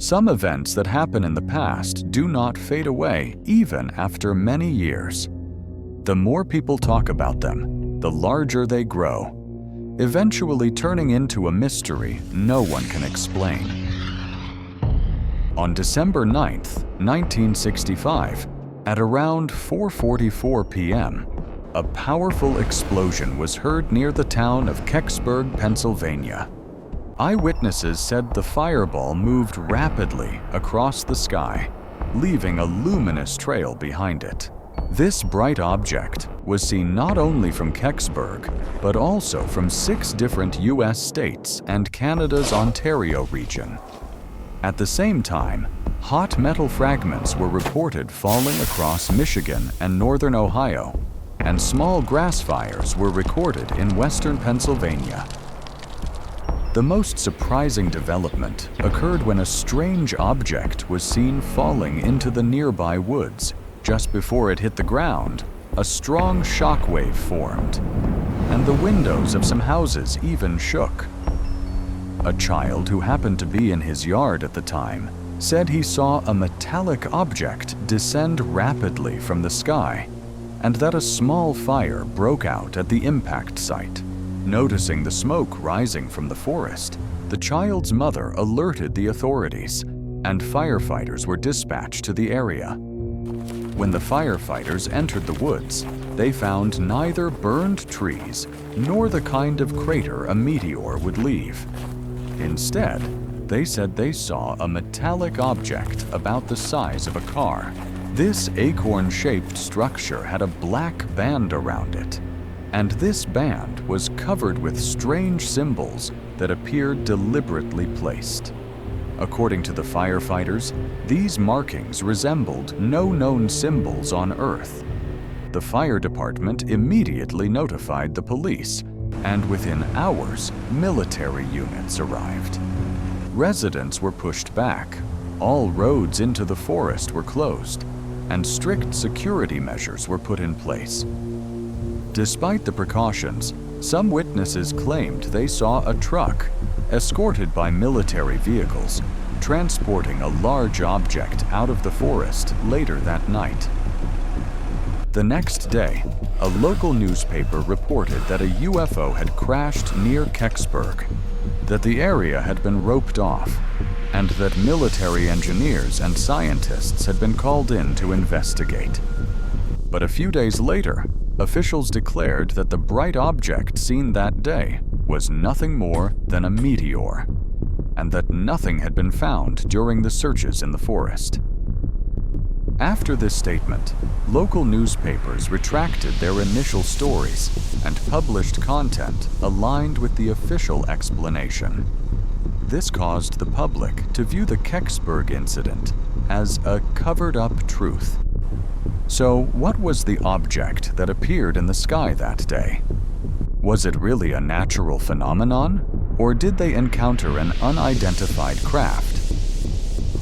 Some events that happen in the past do not fade away even after many years. The more people talk about them, the larger they grow, eventually turning into a mystery no one can explain. On December 9th, 1965, at around 4:44 p.m., a powerful explosion was heard near the town of Kecksburg, Pennsylvania. Eyewitnesses said the fireball moved rapidly across the sky, leaving a luminous trail behind it. This bright object was seen not only from Kecksburg, but also from 6 different U.S. states and Canada's Ontario region. At the same time, hot metal fragments were reported falling across Michigan and northern Ohio, and small grass fires were recorded in western Pennsylvania. The most surprising development occurred when a strange object was seen falling into the nearby woods. Just before it hit the ground, a strong shockwave formed, and the windows of some houses even shook. A child who happened to be in his yard at the time said he saw a metallic object descend rapidly from the sky, and that a small fire broke out at the impact site. Noticing the smoke rising from the forest, the child's mother alerted the authorities, and firefighters were dispatched to the area. When the firefighters entered the woods, they found neither burned trees nor the kind of crater a meteor would leave. Instead, they said they saw a metallic object about the size of a car. This acorn-shaped structure had a black band around it, and this band was covered with strange symbols that appeared deliberately placed. According to the firefighters, these markings resembled no known symbols on Earth. The fire department immediately notified the police, and within hours, military units arrived. Residents were pushed back, all roads into the forest were closed, and strict security measures were put in place. Despite the precautions, some witnesses claimed they saw a truck, escorted by military vehicles, transporting a large object out of the forest later that night. The next day, a local newspaper reported that a UFO had crashed near Kecksburg, that the area had been roped off, and that military engineers and scientists had been called in to investigate. But a few days later, officials declared that the bright object seen that day was nothing more than a meteor, and that nothing had been found during the searches in the forest. After this statement, local newspapers retracted their initial stories and published content aligned with the official explanation. This caused the public to view the Kecksburg incident as a covered-up truth. So, what was the object that appeared in the sky that day? Was it really a natural phenomenon, or did they encounter an unidentified craft?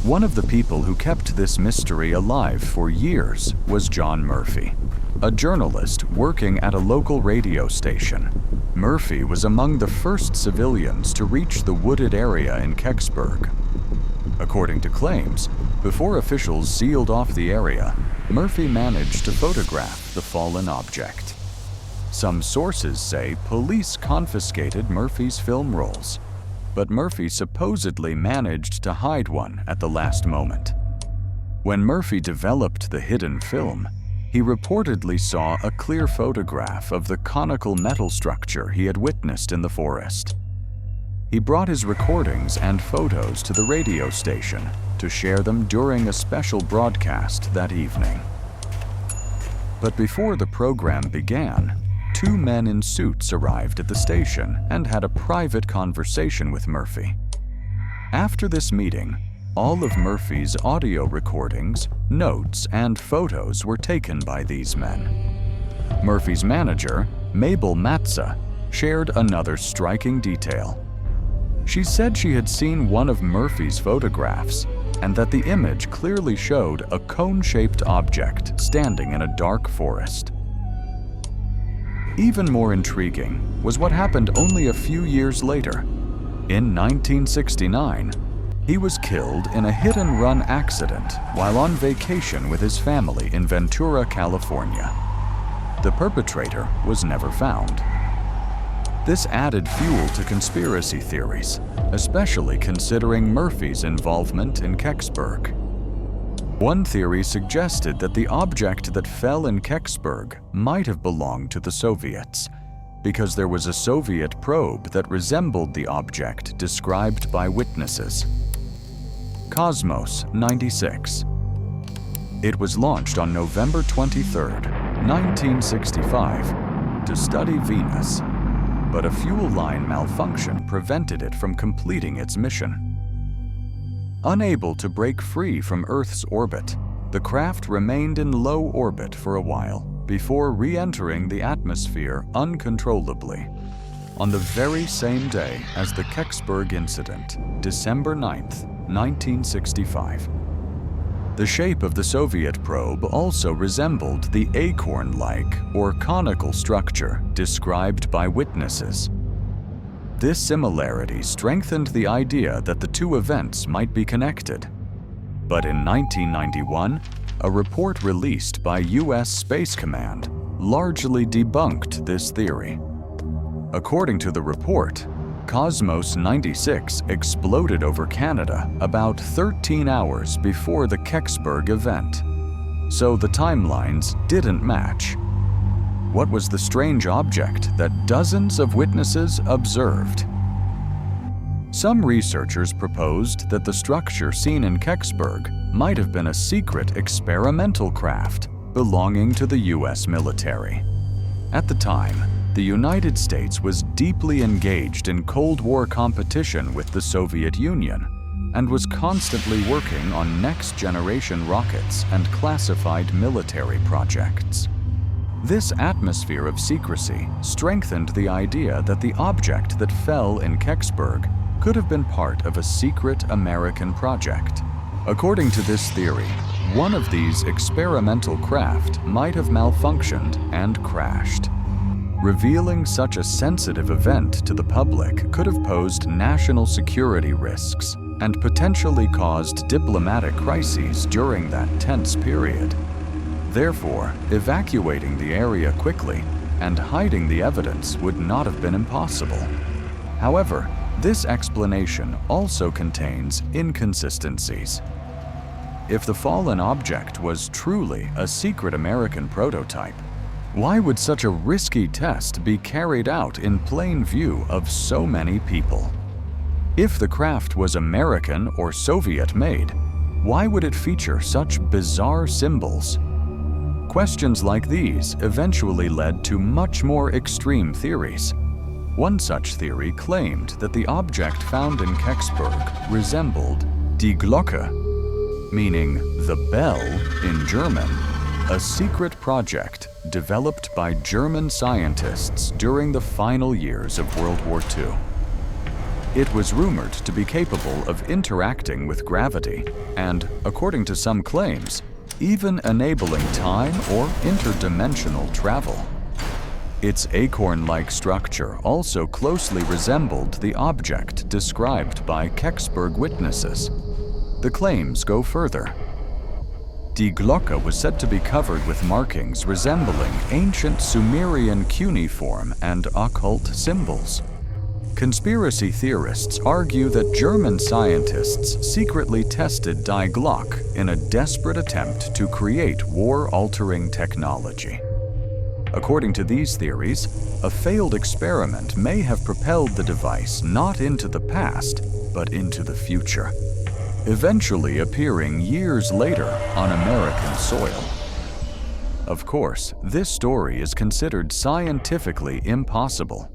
One of the people who kept this mystery alive for years was John Murphy, a journalist working at a local radio station. Murphy was among the first civilians to reach the wooded area in Kecksburg. According to claims, before officials sealed off the area, Murphy managed to photograph the fallen object. Some sources say police confiscated Murphy's film rolls, but Murphy supposedly managed to hide one at the last moment. When Murphy developed the hidden film, he reportedly saw a clear photograph of the conical metal structure he had witnessed in the forest. He brought his recordings and photos to the radio station to share them during a special broadcast that evening. But before the program began, 2 men in suits arrived at the station and had a private conversation with Murphy. After this meeting, all of Murphy's audio recordings, notes, and photos were taken by these men. Murphy's manager, Mabel Matza, shared another striking detail. She said she had seen one of Murphy's photographs and that the image clearly showed a cone-shaped object standing in a dark forest. Even more intriguing was what happened only a few years later. In 1969, He was killed in a hit-and-run accident while on vacation with his family in Ventura, California. The perpetrator was never found. This added fuel to conspiracy theories, especially considering Murphy's involvement in Kecksburg. One theory suggested that the object that fell in Kecksburg might have belonged to the Soviets, because there was a Soviet probe that resembled the object described by witnesses. Cosmos 96. It was launched on November 23, 1965, to study Venus, but a fuel line malfunction prevented it from completing its mission. Unable to break free from Earth's orbit, the craft remained in low orbit for a while before re-entering the atmosphere uncontrollably. On the very same day as the Kecksburg incident, December 9, 1965. The shape of the Soviet probe also resembled the acorn-like or conical structure described by witnesses. This similarity strengthened the idea that the two events might be connected. But in 1991, a report released by U.S. Space Command largely debunked this theory. According to the report, Cosmos 96 exploded over Canada about 13 hours before the Kecksburg event, so the timelines didn't match. What was the strange object that dozens of witnesses observed? Some researchers proposed that the structure seen in Kecksburg might have been a secret experimental craft belonging to the U.S. military. At the time, the United States was deeply engaged in Cold War competition with the Soviet Union and was constantly working on next-generation rockets and classified military projects. This atmosphere of secrecy strengthened the idea that the object that fell in Kecksburg could have been part of a secret American project. According to this theory, one of these experimental craft might have malfunctioned and crashed. Revealing such a sensitive event to the public could have posed national security risks and potentially caused diplomatic crises during that tense period. Therefore, evacuating the area quickly and hiding the evidence would not have been impossible. However, this explanation also contains inconsistencies. If the fallen object was truly a secret American prototype, why would such a risky test be carried out in plain view of so many people? If the craft was American or Soviet-made, why would it feature such bizarre symbols? Questions like these eventually led to much more extreme theories. One such theory claimed that the object found in Kecksburg resembled Die Glocke, meaning the bell in German, a secret project developed by German scientists during the final years of World War II. It was rumored to be capable of interacting with gravity and, according to some claims, even enabling time or interdimensional travel. Its acorn-like structure also closely resembled the object described by Kecksburg witnesses. The claims go further. Die Glocke was said to be covered with markings resembling ancient Sumerian cuneiform and occult symbols. Conspiracy theorists argue that German scientists secretly tested Die Glocke in a desperate attempt to create war-altering technology. According to these theories, a failed experiment may have propelled the device not into the past, but into the future, eventually appearing years later on American soil. Of course, this story is considered scientifically impossible.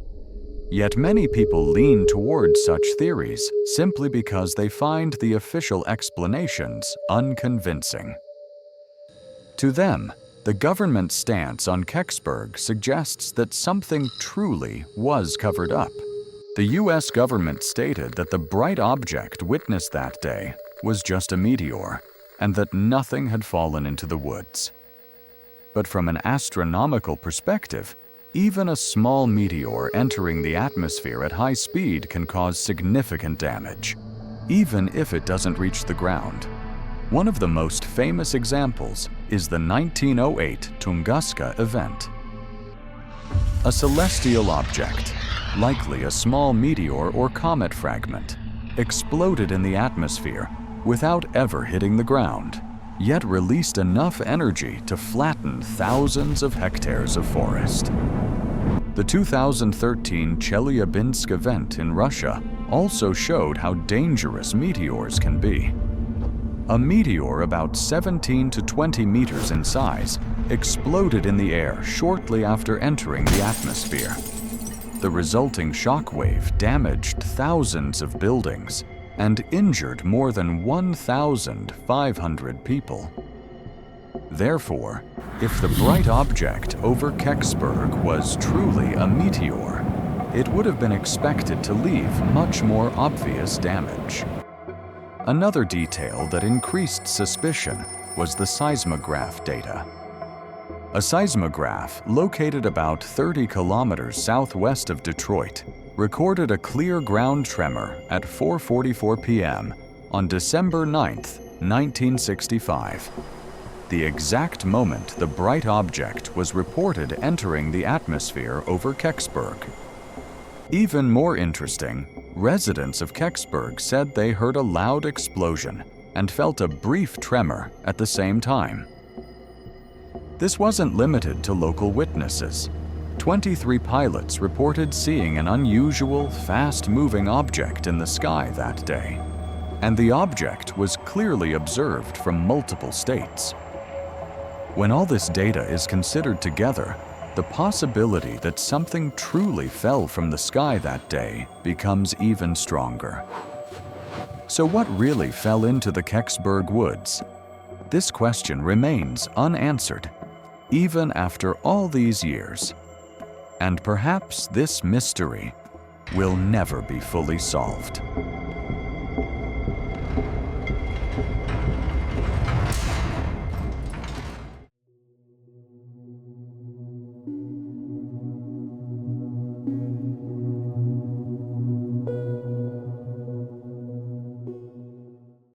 Yet many people lean towards such theories simply because they find the official explanations unconvincing. To them, the government's stance on Kecksburg suggests that something truly was covered up. The U.S. government stated that the bright object witnessed that day was just a meteor, and that nothing had fallen into the woods. But from an astronomical perspective, even a small meteor entering the atmosphere at high speed can cause significant damage. even if it doesn't reach the ground. One of the most famous examples is the 1908 Tunguska event. A celestial object, likely a small meteor or comet fragment, exploded in the atmosphere without ever hitting the ground, yet released enough energy to flatten thousands of hectares of forest. The 2013 Chelyabinsk event in Russia also showed how dangerous meteors can be. A meteor about 17 to 20 meters in size exploded in the air shortly after entering the atmosphere. The resulting shockwave damaged thousands of buildings and injured more than 1,500 people. Therefore, if the bright object over Kecksburg was truly a meteor, it would have been expected to leave much more obvious damage. Another detail that increased suspicion was the seismograph data. A seismograph located about 30 kilometers southwest of Detroit recorded a clear ground tremor at 4:44 p.m. on December 9, 1965. The exact moment the bright object was reported entering the atmosphere over Kecksburg. Even more interesting, residents of Kecksburg said they heard a loud explosion and felt a brief tremor at the same time. This wasn't limited to local witnesses. 23 pilots reported seeing an unusual, fast-moving object in the sky that day, and the object was clearly observed from multiple states. When all this data is considered together, the possibility that something truly fell from the sky that day becomes even stronger. So what really fell into the Kecksburg woods? This question remains unanswered, even after all these years. And perhaps this mystery will never be fully solved.